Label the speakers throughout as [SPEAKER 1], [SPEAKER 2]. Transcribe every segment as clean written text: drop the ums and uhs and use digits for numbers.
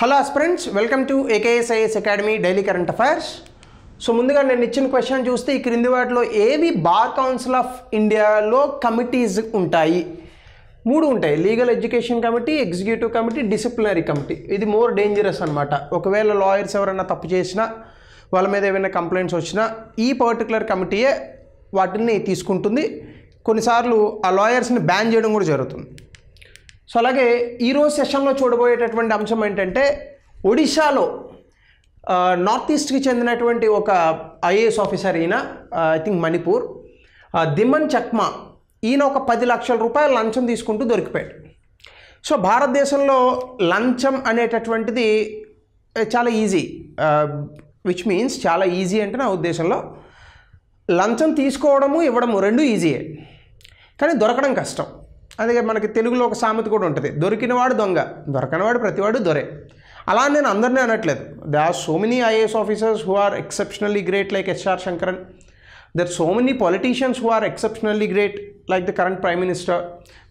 [SPEAKER 1] Hello aspirants, welcome to AKSIS academy daily current affairs. So ముందుగా నేను ఇచ్చిన question చూస్తే ఈ క్రింది వాటిలో ఏవి బార్ కౌన్సిల్ ఆఫ్ ఇండియాలో కమిటీస్ ఉంటాయి? మూడు ఉంటాయి: legal education committee, executive committee, disciplinary committee. ఇది మోర్ డేంజరస్ అనమాట. ఒకవేళ లాయర్స్ ఎవరైనా తప్పు చేసినా, వాళ్ళ మీద ఏమైనా కంప్లైంట్స్ వచ్చినా ఈ పర్టికులర్ కమిటీయే వాటిని తీసుకుంటుంది. కొన్నిసార్లు ఆ లాయర్స్ని బ్యాన్ చేయడం కూడా జరుగుతుంది. సో అలాగే ఈరోజు సెషన్లో చూడబోయేటటువంటి అంశం ఏంటంటే, ఒడిశాలో నార్త్ ఈస్ట్కి చెందినటువంటి ఒక ఐఏఎస్ ఆఫీసర్, ఈయన ఐ థింక్ మణిపూర్, దిమన్ చక్మా, ఈయన ఒక 10 లక్షల రూపాయలు లంచం తీసుకుంటూ దొరికిపోయాడు. సో భారతదేశంలో లంచం అనేటటువంటిది చాలా ఈజీ, విచ్ మీన్స్ చాలా ఈజీ అంటే నా ఉద్దేశంలో లంచం తీసుకోవడము ఇవ్వడము రెండు ఈజీయే, కానీ దొరకడం కష్టం. అదే మనకి తెలుగులో ఒక సామెత కూడా ఉంటుంది, దొరికినవాడు దొంగ, దొరకనివాడు ప్రతివాడు దొరే. అలా నేను అందరినీ అనట్లేదు. They are so many IAS officers who are exceptionally great like SR Sankaran. There so many politicians who are exceptionally great like the current prime minister.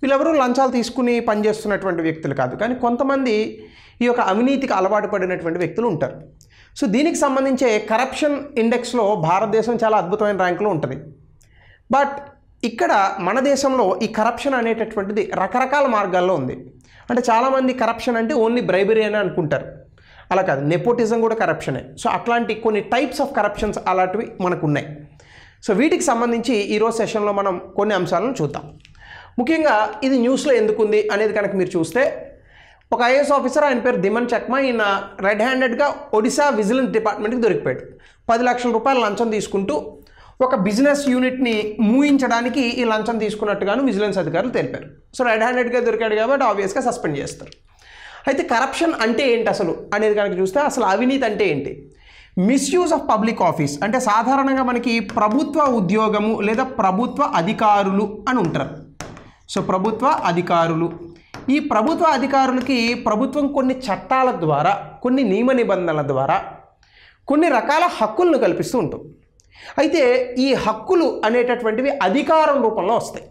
[SPEAKER 1] వీళ్ళెవరూ లంచాలు తీసుకుని పనిచేస్తున్నటువంటి వ్యక్తులు కాదు, కానీ కొంతమంది ఈ యొక్క అవినీతికి అలవాటు పడినటువంటి వ్యక్తులు ఉంటారు. సో దీనికి సంబంధించే కరప్షన్ ఇండెక్స్లో భారతదేశం చాలా అద్భుతమైన ర్యాంకులో ఉంటుంది. బట్ ఇక్కడ మన దేశంలో ఈ కరప్షన్ అనేటటువంటిది రకరకాల మార్గాల్లో ఉంది. అంటే చాలామంది కరప్షన్ అంటే ఓన్లీ బ్రైబరీ అని అనుకుంటారు. అలా కాదు, నెపోటిజం కూడా కరప్షనే. సో అట్లాంటి కొన్ని టైప్స్ ఆఫ్ కరప్షన్స్ అలాంటివి మనకు ఉన్నాయి. సో వీటికి సంబంధించి ఈరోజు సెషన్లో మనం కొన్ని అంశాలను చూద్దాం. ముఖ్యంగా ఇది న్యూస్లో ఎందుకుంది అనేది కనుక మీరు చూస్తే, ఒక ఐఏఎస్ ఆఫీసర్, ఆయన పేరు దిమన్ చక్మా, ఈయన రెడ్ హ్యాండెడ్గా ఒడిశా విజిలెన్స్ డిపార్ట్మెంట్కి దొరికిపోయాడు. 10 లక్షల రూపాయలు లంచం తీసుకుంటూ ఒక బిజినెస్ యూనిట్ని మూయించడానికి ఈ లంచం తీసుకున్నట్టుగాను విజిలెన్స్ అధికారులు తెలిపారు. సో రెడ్ హ్యాండెడ్గా దొరికాడు కాబట్టి ఆబ్వియస్గా సస్పెండ్ చేస్తారు. అయితే కరప్షన్ అంటే ఏంటి అసలు అనేది కనుక చూస్తే, అసలు అవినీతి అంటే ఏంటి? మిస్యూజ్ ఆఫ్ పబ్లిక్ ఆఫీస్ అంటే సాధారణంగా మనకి ప్రభుత్వ ఉద్యోగము లేదా ప్రభుత్వ అధికారులు అని ఉంటారు. సో ప్రభుత్వ అధికారులు, ఈ ప్రభుత్వ అధికారులకి ప్రభుత్వం కొన్ని చట్టాల ద్వారా, కొన్ని నియమ నిబంధనల ద్వారా కొన్ని రకాల హక్కులను కల్పిస్తూ ఉంటుంది. అయితే ఈ హక్కులు అనేటటువంటివి అధికారం రూపంలో వస్తాయి.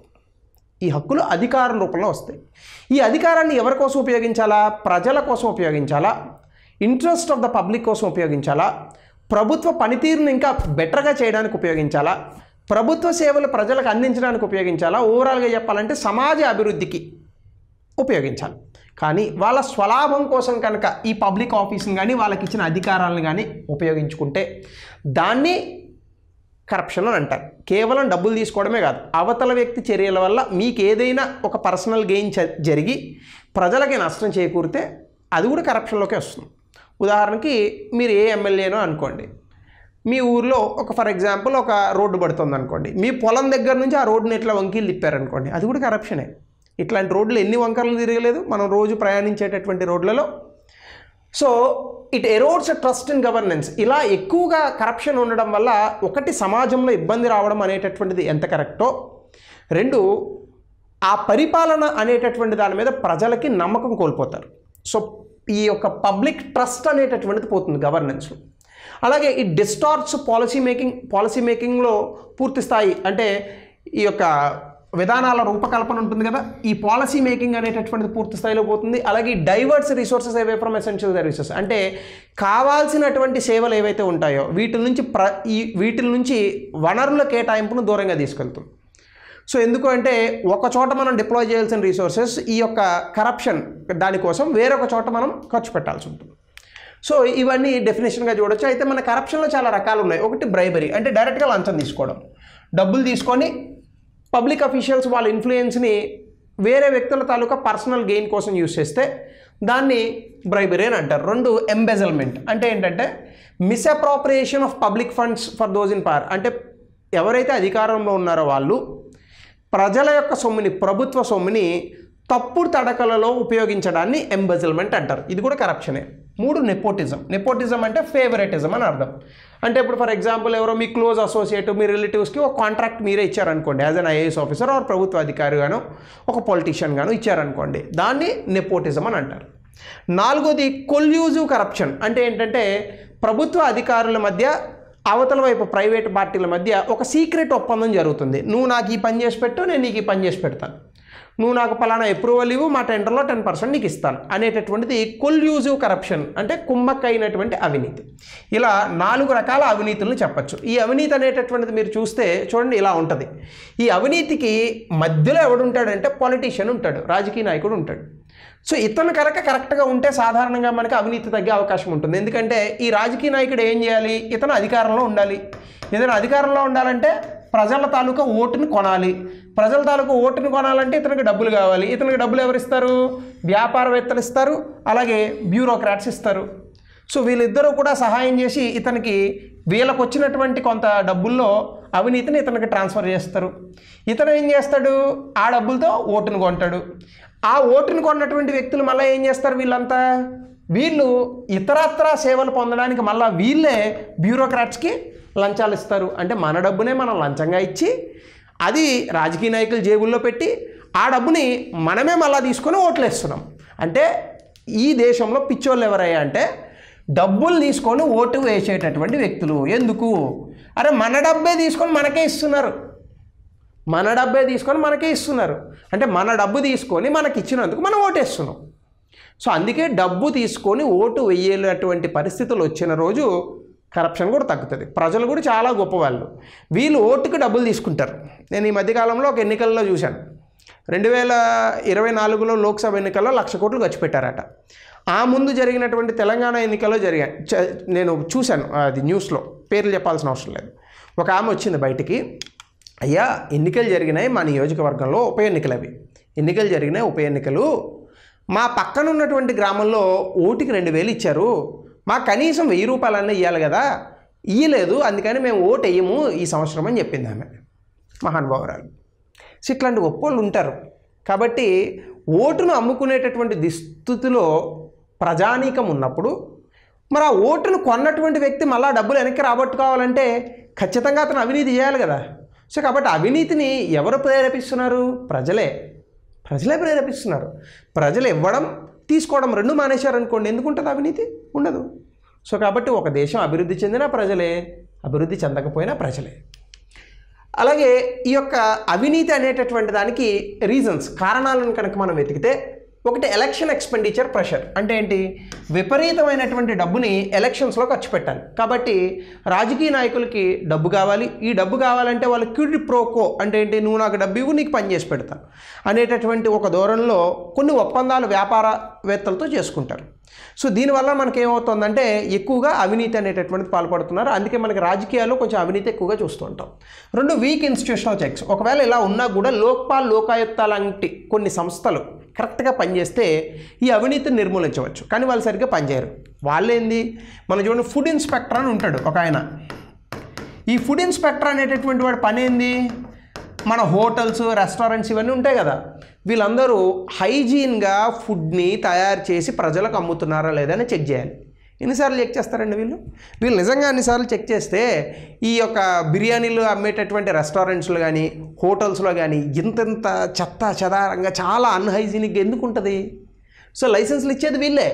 [SPEAKER 1] ఈ హక్కులు అధికారం రూపంలో వస్తాయి. ఈ అధికారాన్ని ఎవరి కోసం ఉపయోగించాలా? ప్రజల కోసం ఉపయోగించాలా? ఇంట్రెస్ట్ ఆఫ్ ద పబ్లిక్ కోసం ఉపయోగించాలా? ప్రభుత్వ పనితీరును ఇంకా బెటర్గా చేయడానికి ఉపయోగించాలా? ప్రభుత్వ సేవలు ప్రజలకు అందించడానికి ఉపయోగించాలా? ఓవరాల్గా చెప్పాలంటే సమాజ అభివృద్ధికి ఉపయోగించాలి. కానీ వాళ్ళ స్వలాభం కోసం కనుక ఈ పబ్లిక్ ఆఫీస్ని కానీ వాళ్ళకి ఇచ్చిన అధికారాలను కానీ ఉపయోగించుకుంటే దాన్ని కరప్షన్ అని అంటారు. కేవలం డబ్బులు తీసుకోవడమే కాదు, అవతల వ్యక్తి చర్యల వల్ల మీకు ఏదైనా ఒక పర్సనల్ గెయిన్ జరిగి ప్రజలకి నష్టం చేకూరితే అది కూడా కరప్షన్లోకే వస్తుంది. ఉదాహరణకి మీరు ఏ ఎమ్మెల్యేనో అనుకోండి, మీ ఊర్లో ఒక ఫర్ ఎగ్జాంపుల్ ఒక రోడ్డు పడుతుంది అనుకోండి, మీ పొలం దగ్గర నుంచి ఆ రోడ్డుని ఇట్లా వంకీలు తిప్పారనుకోండి, అది కూడా కరప్షనే. ఇట్లాంటి రోడ్లు ఎన్ని వంకరలు తిరగలేదు మనం రోజు ప్రయాణించేటటువంటి రోడ్లలో. So it erodes trust in governance. ఇలా ఎక్కువగా కరప్షన్ ఉండడం వల్ల ఒకటి, సమాజంలో ఇబ్బంది రావడం అనేటటువంటిది ఎంత కరెక్టో, రెండు, ఆ పరిపాలన అనేటటువంటి దాని మీద ప్రజలకి నమ్మకం కోల్పోతారు. సో ఈ యొక్క పబ్లిక్ ట్రస్ట్ అనేటటువంటిది పోతుంది గవర్నెన్స్లో. అలాగే ఈ డిస్టార్ట్స్ పాలసీ మేకింగ్లో పూర్తి స్థాయి, అంటే ఈ యొక్క విధానాల రూపకల్పన ఉంటుంది కదా, ఈ పాలసీ మేకింగ్ అనేటటువంటిది పూర్తి స్థాయిలో పోతుంది. అలాగే divorce resources away from essential services, అంటే కావాల్సినటువంటి సేవలు ఏవైతే ఉంటాయో వీటి నుంచి వనరుల కేటాయింపును దూరంగా తీసుకెళ్తుంది. సో ఎందుకు అంటే ఒక చోట మనం డిప్లాయ్ చేయాల్సిన రిసోర్సెస్ ఈ యొక్క కరప్షన్ దానికోసం వేరొక చోట మనం ఖర్చు పెట్టాల్సి ఉంటుంది. సో ఇవన్నీ డెఫినేషన్గా చూడొచ్చు. అయితే మన కరప్షన్లో చాలా రకాలు ఉన్నాయి. ఒకటి బ్రైబరీ, అంటే డైరెక్ట్గా లంచం తీసుకోవడం, డబ్బులు తీసుకొని పబ్లిక్ అఫీషియల్స్ వాళ్ళ ఇన్ఫ్లుయెన్స్ని వేరే వ్యక్తుల తాలూకా పర్సనల్ గెయిన్ కోసం యూజ్ చేస్తే దాన్ని బ్రైబరీ అని అంటారు. రెండు, ఎంబెజల్మెంట్ అంటే ఏంటంటే misappropriation of public funds for those in power, అంటే ఎవరైతే అధికారంలో ఉన్నారో వాళ్ళు ప్రజల యొక్క సొమ్ముని, ప్రభుత్వ సొమ్ముని తప్పుడు తడకలలో ఉపయోగించడాన్ని ఎంబెజల్మెంట్ అంటారు. ఇది కూడా కరప్షనే. మూడు, నెపోటిజం అంటే ఫేవరెటిజం అని అర్థం. అంటే ఇప్పుడు ఫర్ ఎగ్జాంపుల్ ఎవరో మీ క్లోజ్ అసోసియేట్, మీ రిలేటివ్స్కి ఒక కాంట్రాక్ట్ మీరే ఇచ్చారనుకోండి, as an IAS officer or ప్రభుత్వ అధికారి గాను ఒక పొలిటీషియన్ గాను ఇచ్చారనుకోండి, దాన్ని నెపోటిజం అని అంటారు. నాలుగోది కొల్యూజివ్ కరప్షన్, అంటే ఏంటంటే ప్రభుత్వ అధికారుల మధ్య అవతల వైపు ప్రైవేట్ పార్టీల మధ్య ఒక సీక్రెట్ ఒప్పందం జరుగుతుంది. నువ్వు నాకు ఈ పని చేసి పెట్టు, నేను నీకు ఈ పని చేసి పెడతాను. నువ్వు నాకు పలానా అప్రూవల్ ఇవ్వు, మా టెండర్లో 10% నీకు ఇస్తాను అనేటటువంటిది కొల్యూజివ్ కరప్షన్, అంటే కుమ్మక్కైనటువంటి అవినీతి. ఇలా 4 రకాల అవినీతులను చెప్పచ్చు. ఈ అవినీతి అనేటటువంటిది మీరు చూస్తే చూడండి ఇలా ఉంటుంది. ఈ అవినీతికి మధ్యలో ఎవడుంటాడంటే పొలిటీషియన్ ఉంటాడు, రాజకీయ నాయకుడు ఉంటాడు. సో ఇతను కరెక్ట్గా ఉంటే సాధారణంగా మనకి అవినీతి తగ్గే అవకాశం ఉంటుంది. ఎందుకంటే ఈ రాజకీయ నాయకుడు ఏం చేయాలి, ఇతను అధికారంలో ఉండాలి. ఏదైనా అధికారంలో ఉండాలంటే ప్రజల తాలూకా ఓటుని కొనాలి. ప్రజల తాలూకా ఓటుని కొనాలంటే ఇతనికి డబ్బులు కావాలి. ఇతనికి డబ్బులు ఎవరు ఇస్తారు? వ్యాపారవేత్తలు ఇస్తారు, అలాగే బ్యూరోక్రాట్స్ ఇస్తారు. సో వీళ్ళిద్దరూ కూడా సహాయం చేసి ఇతనికి వీళ్ళకు వచ్చినటువంటి కొంత డబ్బుల్లో అవినీతిని ఇతనికి ట్రాన్స్ఫర్ చేస్తారు. ఇతను ఏం చేస్తాడు? ఆ డబ్బులతో ఓటును కొంటాడు. ఆ ఓటును కొన్నటువంటి వ్యక్తులు మళ్ళీ ఏం చేస్తారు? వీళ్ళు ఇతరత్ర సేవలు పొందడానికి మళ్ళీ వీళ్ళే బ్యూరోక్రాట్స్కి లంచాలు ఇస్తారు. అంటే మన డబ్బునే మనం లంచంగా ఇచ్చి అది రాజకీయ నాయకుల జేబుల్లో పెట్టి ఆ డబ్బుని మనమే మళ్ళీ తీసుకొని ఓట్లు వేస్తున్నాం. అంటే ఈ దేశంలో పిచ్చోళ్ళు ఎవరయ్యా అంటే డబ్బులు తీసుకొని ఓటు వేసేటటువంటి వ్యక్తులు. ఎందుకు? అరే మన డబ్బే తీసుకొని మనకే ఇస్తున్నారు, మన డబ్బే తీసుకొని మనకే ఇస్తున్నారు. అంటే మన డబ్బు తీసుకొని మనకి ఇచ్చినందుకు మనం ఓటేస్తున్నాం. సో అందుకే డబ్బు తీసుకొని ఓటు వేయలేటువంటి పరిస్థితులు వచ్చిన రోజు కరప్షన్ కూడా తగ్గుతుంది. ప్రజలు కూడా చాలా గొప్పవాళ్ళు. వీళ్ళు ఓటుకు డబ్బులు తీసుకుంటారు. నేను ఈ మధ్యకాలంలో ఒక ఎన్నికల్లో చూశాను. 2024లో లోక్సభ ఎన్నికల్లో 1,00,000 కోట్లు ఖర్చు పెట్టారట. ఆ ముందు జరిగినటువంటి తెలంగాణ ఎన్నికల్లో నేను చూశాను, అది న్యూస్లో, పేర్లు చెప్పాల్సిన అవసరం లేదు. ఒక ఆమె వచ్చింది బయటికి, అయ్యా ఎన్నికలు జరిగినాయి మా నియోజకవర్గంలో, ఉప ఎన్నికలు అవి ఎన్నికలు జరిగినాయి, ఉప ఎన్నికలు మా పక్కన ఉన్నటువంటి గ్రామంలో ఓటుకి 2,000 ఇచ్చారు, మాకు కనీసం 1,000 రూపాయలన్నా ఇవ్వాలి కదా, ఇయ్యలేదు, అందుకని మేము ఓటు వేయము ఈ సంవత్సరం అని చెప్పింది ఆమె. మహానుభావురాలు. సో ఇట్లాంటి గొప్పోళ్ళు ఉంటారు. కాబట్టి ఓటును అమ్ముకునేటటువంటి దుస్థితిలో ప్రజానీకం ఉన్నప్పుడు మరి ఆ ఓటును కొన్నటువంటి వ్యక్తి మళ్ళీ డబ్బులు వెనక్కి రాబట్టుకోవాలంటే ఖచ్చితంగా అతను అవినీతి చేయాలి కదా. సో కాబట్టి అవినీతిని ఎవరు ప్రేరేపిస్తున్నారు? ప్రజలే ప్రేరేపిస్తున్నారు. ప్రజలు ఇవ్వడం తీసుకోవడం రెండు మానేశారనుకోండి, ఎందుకు ఉంటుంది అవినీతి? ఉండదు. సో కాబట్టి ఒక దేశం అభివృద్ధి చెందినా ప్రజలే, అభివృద్ధి చెందకపోయినా ప్రజలే. అలాగే ఈ యొక్క అవినీతి అనేటటువంటి దానికి రీజన్స్, కారణాలను కనుక మనం వెతికితే, ఒకటి ఎలక్షన్ ఎక్స్పెండిచర్ ప్రెషర్. అంటే ఏంటి? విపరీతమైనటువంటి డబ్బుని ఎలక్షన్స్లో ఖర్చు పెట్టాలి. కాబట్టి రాజకీయ నాయకులకి డబ్బు కావాలి. ఈ డబ్బు కావాలంటే వాళ్ళు క్విడ్ ప్రోకో అంటే ఏంటి? నువ్వు నాకు డబ్బు ఇవ్వు, నీకు పని చేసి పెడతా అనేటటువంటి ఒక ధోరణిలో కొన్ని ఒప్పందాలు వ్యాపారవేత్తలతో చేసుకుంటారు. సో దీనివల్ల మనకి ఏమవుతుందంటే ఎక్కువగా అవినీతి అనేటటువంటిది పాల్పడుతున్నారు. అందుకే మనకి రాజకీయాల్లో కొంచెం అవినీతి ఎక్కువగా చూస్తూ ఉంటాం. రెండు, వీక్ ఇన్స్టిట్యూషనల్ చెక్స్. ఒకవేళ ఇలా ఉన్నా కూడా లోక్పాల్, లోకాయుక్త లాంటి కొన్ని సంస్థలు కరెక్ట్గా పనిచేస్తే ఈ అవినీతిని నిర్మూలించవచ్చు. కానీ వాళ్ళు సరిగ్గా పనిచేయరు. వాళ్ళేంది? మనం చూడండి, ఫుడ్ ఇన్స్పెక్టర్ అని ఉంటాడు ఒక ఆయన. ఈ ఫుడ్ ఇన్స్పెక్టర్ అనేటటువంటి వాడు పని ఏంది? మన హోటల్స్, రెస్టారెంట్స్ ఇవన్నీ ఉంటాయి కదా, వీళ్ళందరూ హైజీన్గా ఫుడ్ని తయారు చేసి ప్రజలకు అమ్ముతున్నారా లేదా అని చెక్ చేయాలి. ఎన్నిసార్లు చెక్ చేస్తారండి వీళ్ళు నిజంగా అన్నిసార్లు చెక్ చేస్తే ఈ యొక్క బిర్యానీలు అమ్మేటటువంటి రెస్టారెంట్స్లో కానీ హోటల్స్లో కానీ ఇంతంత చెత్త చెదారంగా చాలా అన్హైజీనిక్గా ఎందుకు ఉంటుంది? సో లైసెన్స్లు ఇచ్చేది వీళ్ళే,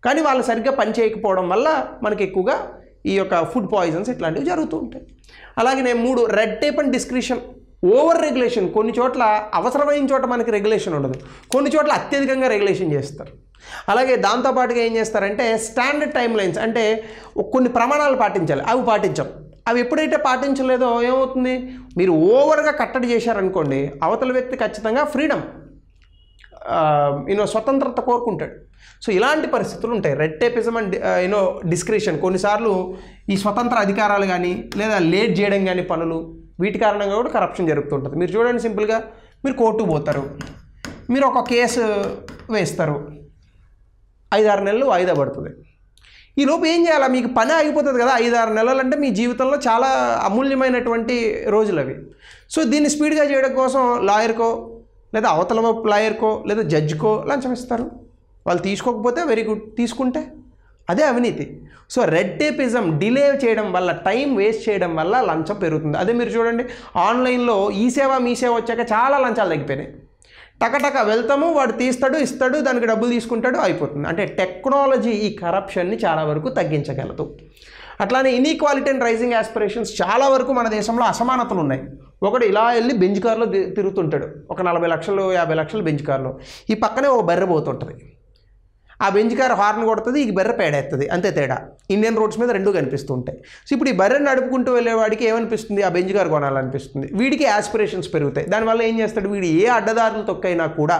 [SPEAKER 1] కానీ వాళ్ళు సరిగ్గా పని చేయకపోవడం వల్ల మనకి ఎక్కువగా ఈ యొక్క ఫుడ్ పాయిజన్స్ ఇట్లాంటివి జరుగుతూ ఉంటాయి. అలాగే నేను 3, red tape and discretion. Over regulation. కొన్ని చోట్ల అవసరమైన చోట మనకి రెగ్యులేషన్ ఉండదు, కొన్ని చోట్ల అత్యధికంగా రెగ్యులేషన్ చేస్తారు. అలాగే దాంతోపాటుగా ఏం చేస్తారంటే స్టాండర్డ్ టైం లైన్స్, అంటే కొన్ని ప్రమాణాలు పాటించాలి, అవి పాటించాం. అవి ఎప్పుడైతే పాటించలేదో ఏమవుతుంది? మీరు ఓవర్గా కట్టడి చేశారనుకోండి, అవతల వ్యక్తి ఖచ్చితంగా ఫ్రీడమ్, స్వతంత్రత కోరుకుంటాడు. సో ఇలాంటి పరిస్థితులు ఉంటాయి. Red tapism and discretion. కొన్నిసార్లు ఈ స్వతంత్ర అధికారాలు కానీ లేదా లేట్ చేయడం కానీ పనులు, వీటి కారణంగా కూడా కరప్షన్ జరుగుతుంటుంది. మీరు చూడండి, సింపుల్గా మీరు కోర్టుకు పోతారు, మీరు ఒక కేసు వేస్తారు, 5-6 నెలలు వాయిదా పడుతుంది. ఈ లోపు ఏం చేయాలా? మీకు పని ఆగిపోతుంది కదా. 5-6 నెలలు అంటే మీ జీవితంలో చాలా అమూల్యమైనటువంటి రోజులు అవి. సో దీన్ని స్పీడ్గా చేయడం కోసం లాయర్కో లేదా అవతల లాయర్కో లేదా జడ్జికో లంచం ఇస్తారు. వాళ్ళు తీసుకోకపోతే వెరీ గుడ్, తీసుకుంటే అదే అవినీతి. సో రెడ్ టేపిజం, డిలే చేయడం వల్ల, టైం వేస్ట్ చేయడం వల్ల లంచం పెరుగుతుంది. అదే మీరు చూడండి, ఆన్లైన్లో ఈ సేవ మీ సేవ వచ్చాక చాలా లంచాలు తగ్గిపోయినాయి. టకటక వెళ్తాము, వాడు తీస్తాడు, ఇస్తాడు, దానికి డబ్బులు తీసుకుంటాడు, అయిపోతుంది. అంటే టెక్నాలజీ ఈ కరప్షన్ని చాలా వరకు తగ్గించగలదు. అట్లానే ఇన్ఈక్వాలిటీ అండ్ రైజింగ్ ఆస్పిరేషన్స్. చాలా వరకు మన దేశంలో అసమానతలు ఉన్నాయి. ఒకడు ఇలా వెళ్ళి బెంచ్ కార్లో తిరుగుతుంటాడు, ఒక 40 లక్షలు 50 లక్షలు బెంచ్ కార్లో. ఈ పక్కనే ఒక బర్రె పోతుంటుంది, ఆ బెంచ్ కార్ హార్న్ కొడుతుంది, ఈ బర్రె పేడేస్తుంది, అంతే తేడా. ఇండియన్ రోడ్స్ మీద రెండు కనిపిస్తూ ఉంటాయి. సో ఇప్పుడు ఈ బర్రెని నడుపుకుంటూ వెళ్ళేవాడికి ఏమనిపిస్తుంది, ఆ బెంచ్ కార్ కొనాలనిపిస్తుంది. వీడికి యాస్పిరేషన్స్ పెరుగుతాయి. దానివల్ల ఏం చేస్తాడు, వీడు ఏ అడ్డదారులు తొక్కైనా కూడా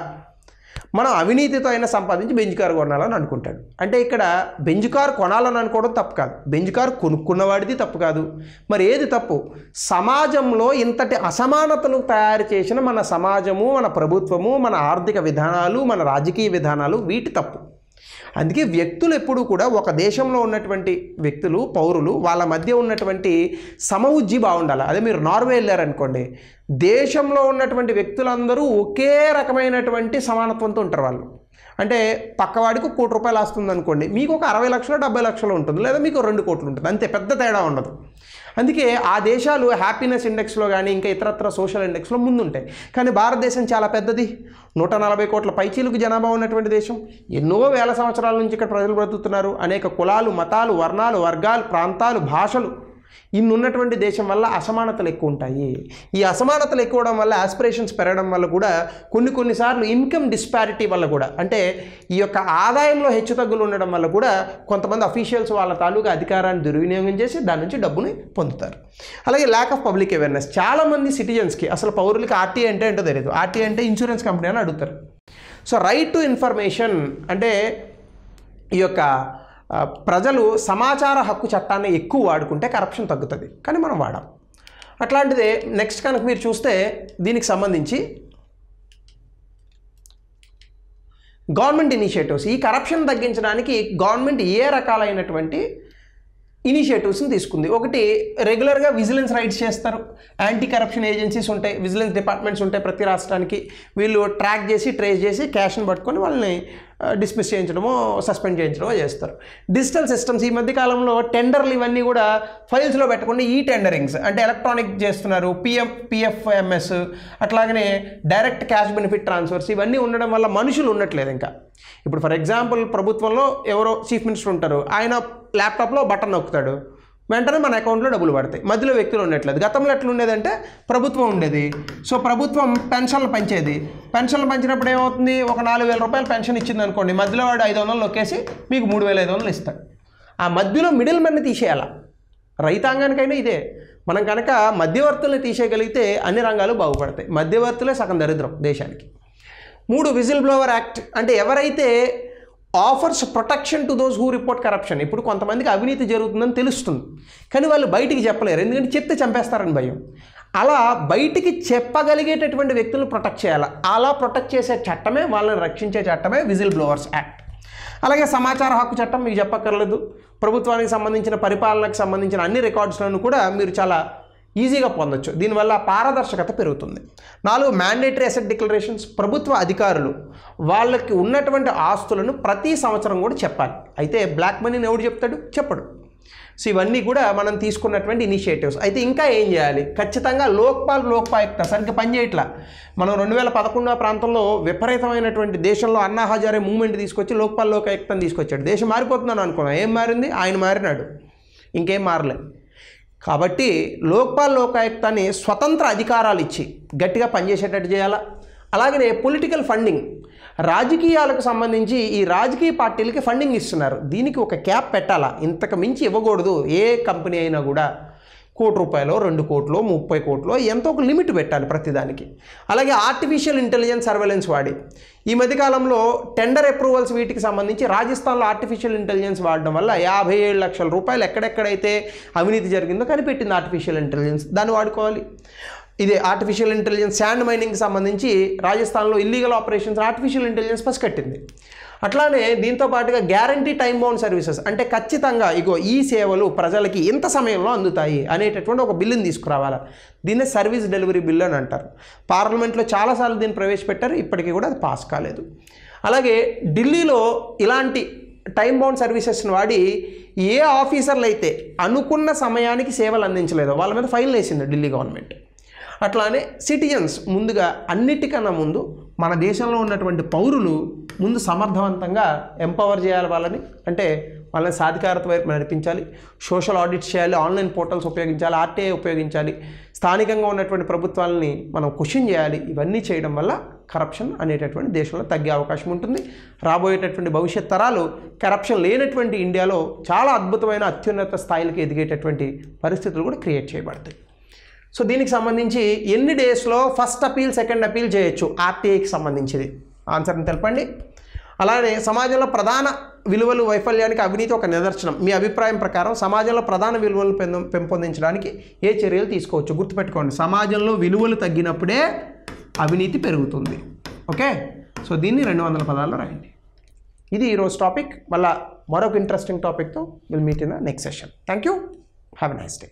[SPEAKER 1] మనం అవినీతితో అయినా సంపాదించి బెంచ్ కార్ కొనాలని అనుకుంటాడు. అంటే ఇక్కడ బెంచ్ కార్ కొనాలని అనుకోవడం తప్పు కాదు, బెంచ్ కార్ కొనుక్కున్నవాడిది తప్పు కాదు. మరి ఏది తప్పు, సమాజంలో ఇంతటి అసమానతలు తయారు చేసిన మన సమాజము, మన ప్రభుత్వము, మన ఆర్థిక విధానాలు, మన రాజకీయ విధానాలు, వీటి తప్పు. అందుకే వ్యక్తులు ఎప్పుడూ కూడా ఒక దేశంలో ఉన్నటువంటి వ్యక్తులు, పౌరులు, వాళ్ళ మధ్య ఉన్నటువంటి సమవుజ్జి బాగుండాలి. అదే మీరు నార్వే వెళ్ళారనుకోండి, దేశంలో ఉన్నటువంటి వ్యక్తులందరూ ఒకే రకమైనటువంటి సమానత్వంతో ఉంటారు. వాళ్ళు అంటే పక్కవాడికి ₹1,00,00,000 వస్తుంది అనుకోండి, మీకు ఒక 60 లక్షలు 70 లక్షలు ఉంటుంది, లేదా మీకు 2 కోట్లు ఉంటుంది, అంతే, పెద్ద తేడా ఉండదు. అందుకే ఆ దేశాలు హ్యాపీనెస్ ఇండెక్స్లో కానీ ఇంకా ఇతరత్ర సోషల్ ఇండెక్స్లో ముందుంటాయి. కానీ భారతదేశం చాలా పెద్దది, 140 కోట్ల పైచీలకు జనాభా ఉన్నటువంటి దేశం, ఎన్నో వేల సంవత్సరాల నుంచి ఇక్కడ ప్రజలు బ్రతుకుతున్నారు. అనేక కులాలు, మతాలు, వర్ణాలు, వర్గాలు, ప్రాంతాలు, భాషలు ఇన్ని ఉన్నటువంటి దేశం వల్ల అసమానతలు ఎక్కువ ఉంటాయి. ఈ అసమానతలు ఎక్కువడం వల్ల, ఆస్పిరేషన్స్ పెరగడం వల్ల కూడా కొన్నిసార్లు ఇన్కమ్ డిస్పారిటీ వల్ల కూడా, అంటే ఈ యొక్క ఆదాయంలో హెచ్చుతగ్గులు ఉండడం వల్ల కూడా కొంతమంది అఫీషియల్స్ వాళ్ళ తాలూకా అధికారాన్ని దుర్వినియోగం చేసి దాని నుంచి డబ్బుని పొందుతారు. అలాగే ల్యాక్ ఆఫ్ పబ్లిక్ అవేర్నెస్. చాలామంది సిటిజన్స్కి అసలు పౌరులకి ఆర్టీఐ అంటే ఏంటో తెలియదు. ఆర్టీఐ అంటే ఇన్సూరెన్స్ కంపెనీ అని అడుగుతారు. సో రైట్ టు ఇన్ఫర్మేషన్ అంటే ఈ యొక్క ప్రజలు సమాచార హక్కు చట్టాన్ని ఎక్కువ వాడుకుంటే కరప్షన్ తగ్గుతుంది, కానీ మనం వాడాం. అట్లాంటిదే నెక్స్ట్ కనుక మీరు చూస్తే దీనికి సంబంధించి గవర్నమెంట్ ఇనిషియేటివ్స్. ఈ కరప్షన్ తగ్గించడానికి గవర్నమెంట్ ఏ రకాలైనటువంటి ఇనిషియేటివ్స్ని తీసుకుంది. ఒకటి, రెగ్యులర్గా విజిలెన్స్ రైడ్స్ చేస్తారు. యాంటీ కరప్షన్ ఏజెన్సీస్ ఉంటాయి, విజిలెన్స్ డిపార్ట్మెంట్స్ ఉంటాయి ప్రతి రాష్ట్రానికి. వీళ్ళు ట్రాక్ చేసి, ట్రేస్ చేసి, క్యాష్ని పట్టుకొని వాళ్ళని డిస్మిస్ చేయించడమో, సస్పెండ్ చేయించడమో చేస్తారు. Digital systems. ఈ మధ్య కాలంలో టెండర్లు ఇవన్నీ కూడా ఫైల్స్లో పెట్టకుండా ఈ టెండరింగ్స్ అంటే ఎలక్ట్రానిక్ చేస్తున్నారు. పిఎఫ్ఎంఎస్, అట్లాగనే డైరెక్ట్ క్యాష్ బెనిఫిట్ ట్రాన్స్ఫర్స్, ఇవన్నీ ఉండడం వల్ల మనుషులు ఉండట్లేదు ఇంకా. ఇప్పుడు ఫర్ ఎగ్జాంపుల్ ప్రభుత్వంలో ఎవరో చీఫ్ మినిస్టర్ ఉంటారు, ఆయన ల్యాప్టాప్లో బటన్ నొక్కుతాడు, వెంటనే మన అకౌంట్లో డబ్బులు పడతాయి. మధ్యలో వ్యక్తులు ఉండట్లేదు. గతంలో ఎట్లా ఉండేదంటే ప్రభుత్వం ఉండేది. సో ప్రభుత్వం పెన్షన్లు పంచేది. పెన్షన్లు పంచినప్పుడు ఏమవుతుంది, ఒక 4,000 రూపాయలు పెన్షన్ ఇచ్చింది అనుకోండి, మధ్యలో వాడు 500 నొక్కేసి మీకు 3,500 ఇస్తాడు. ఆ మధ్యలో మిడిల్ మెన్ని తీసేయాల. రైతాంగానికైనా ఇదే. మనం కనుక మధ్యవర్తుల్ని తీసేయగలిగితే అన్ని రంగాలు బాగుపడతాయి. మధ్యవర్తులే సగం దరిద్రం దేశానికి. 3, విజిల్ బ్లోవర్ యాక్ట్. అంటే ఎవరైతే offers protection to those who report corruption. ఇప్పుడు కొంతమందికి అవినీతి జరుగుతుందని తెలుస్తుంది, కానీ వాళ్ళు బయటికి చెప్పలేరు, ఎందుకంటే చెప్తే చంపేస్తారని భయం. అలా బయటికి చెప్పగలిగేటటువంటి వ్యక్తులను ప్రొటెక్ట్ చేయాలి. అలా ప్రొటెక్ట్ చేసే చట్టమే, వాళ్ళని రక్షించే చట్టమే విజిల్ బ్లోవర్స్ యాక్ట్. అలాగే సమాచార హక్కు చట్టం మీకు చెప్పక్కర్లేదు. ప్రభుత్వానికి సంబంధించిన, పరిపాలనకు సంబంధించిన అన్ని రికార్డ్స్లను కూడా మీరు చాలా ఈజీగా పొందొచ్చు. దీనివల్ల పారదర్శకత పెరుగుతుంది. 4, మ్యాండేటరీ అసెట్ డిక్లరేషన్స్. ప్రభుత్వ అధికారులు వాళ్ళకి ఉన్నటువంటి ఆస్తులను ప్రతి సంవత్సరం కూడా చెప్పాలి. అయితే బ్లాక్ మనీని ఎవడు చెప్తాడు, చెప్పడు. సో ఇవన్నీ కూడా మనం తీసుకున్నటువంటి ఇనిషియేటివ్స్. అయితే ఇంకా ఏం చేయాలి, ఖచ్చితంగా లోక్పాయుక్త సరిగ్గా పనిచేయట్లా. మనం 2011 ప్రాంతంలో విపరీతమైనటువంటి దేశంలో అన్నా హజారే మూవ్మెంట్ తీసుకొచ్చి లోక్పాయుక్తని తీసుకొచ్చాడు. దేశం మారిపోతుందని అనుకున్నాం, ఏం మారింది, ఆయన మారినాడు, ఇంకేం మారలేదు. కాబట్టి లోకాయుక్తాన్ని స్వతంత్ర అధికారాలు ఇచ్చి గట్టిగా పనిచేసేటట్టు చేయాలా. అలాగనే పొలిటికల్ ఫండింగ్. రాజకీయాలకు సంబంధించి ఈ రాజకీయ పార్టీలకి ఫండింగ్ ఇస్తున్నారు, దీనికి ఒక క్యాప్ పెట్టాలా. ఇంతకు మించి ఇవ్వకూడదు. ఏ కంపెనీ అయినా కూడా ₹1,00,00,000, 2 కోట్లు, 30 కోట్లు, ఎంతో ఒక లిమిట్ పెట్టాలి ప్రతిదానికి. అలాగే ఆర్టిఫిషియల్ ఇంటెలిజెన్స్ సర్వేలెన్స్ వాడి ఈ మధ్యకాలంలో టెండర్ అప్రూవల్స్ వీటికి సంబంధించి రాజస్థాన్లో ఆర్టిఫిషియల్ ఇంటెలిజెన్స్ వాడడం వల్ల 57 లక్షల రూపాయలు ఎక్కడెక్కడైతే అవినీతి జరిగిందో కనిపెట్టింది ఆర్టిఫిషియల్ ఇంటెలిజెన్స్. దాన్ని వాడుకోవాలి. ఇదే ఆర్టిఫిషియల్ ఇంటెలిజెన్స్ శాండ్ మైనింగ్కి సంబంధించి రాజస్థాన్లో ఇల్లీగల్ ఆపరేషన్స్ ఆర్టిఫిషియల్ ఇంటెలిజెన్స్ పసికట్టింది. అట్లానే దీంతో పాటుగా గ్యారంటీ టైం బౌండ్ సర్వీసెస్, అంటే ఖచ్చితంగా ఇగో ఈ సేవలు ప్రజలకి ఎంత సమయంలో అందుతాయి అనేటటువంటి ఒక బిల్లుని తీసుకురావాలి. దీన్నే సర్వీస్ డెలివరీ బిల్ అని అంటారు. పార్లమెంట్లో చాలాసార్లు దీన్ని ప్రవేశపెట్టారు, ఇప్పటికీ కూడా అది పాస్ కాలేదు. అలాగే ఢిల్లీలో ఇలాంటి టైం బౌండ్ సర్వీసెస్ని వాడి ఏ ఆఫీసర్లు అయితే అనుకున్న సమయానికి సేవలు అందించలేదో వాళ్ళ మీద ఫైన్ వేసింది ఢిల్లీ గవర్నమెంట్. అట్లానే సిటిజన్స్ ముందుగా అన్నిటికన్నా ముందు మన దేశంలో ఉన్నటువంటి పౌరులు ముందు సమర్థవంతంగా ఎంపవర్ చేయాలి వాళ్ళని. అంటే వాళ్ళని సాధికారత వైపు నడిపించాలి, సోషల్ ఆడిట్స్ చేయాలి, ఆన్లైన్ పోర్టల్స్ ఉపయోగించాలి, ఆర్టీఐ ఉపయోగించాలి, స్థానికంగా ఉన్నటువంటి ప్రభుత్వాలని మనం క్వశ్చన్ చేయాలి. ఇవన్నీ చేయడం వల్ల కరప్షన్ అనేటటువంటి దేశంలో తగ్గే అవకాశం ఉంటుంది. రాబోయేటటువంటి భవిష్యత్ తరాలు కరప్షన్ లేనటువంటి ఇండియాలో చాలా అద్భుతమైన అత్యున్నత స్థాయిలకు ఎదిగేటటువంటి పరిస్థితులు కూడా క్రియేట్ చేయబడతాయి. సో దీనికి సంబంధించి ఎన్ని డేస్లో ఫస్ట్ అపీల్ సెకండ్ అపీల్ చేయొచ్చు ఆర్టీఐకి సంబంధించింది ఆన్సర్ని తెలపండి. అలానే సమాజంలో ప్రధాన విలువలు వైఫల్యానికి అవినీతి ఒక నిదర్శనం. మీ అభిప్రాయం ప్రకారం సమాజంలో ప్రధాన విలువలు పెంపొందించడానికి ఏ చర్యలు తీసుకోవచ్చు? గుర్తుపెట్టుకోండి, సమాజంలో విలువలు తగ్గినప్పుడే అవినీతి పెరుగుతుంది. ఓకే, సో దీన్ని 200 పదాల్లో రాయండి. ఇది ఈరోజు టాపిక్. మళ్ళీ మరొక ఇంట్రెస్టింగ్ టాపిక్తో will meet in the next session. Thank you, have a nice day.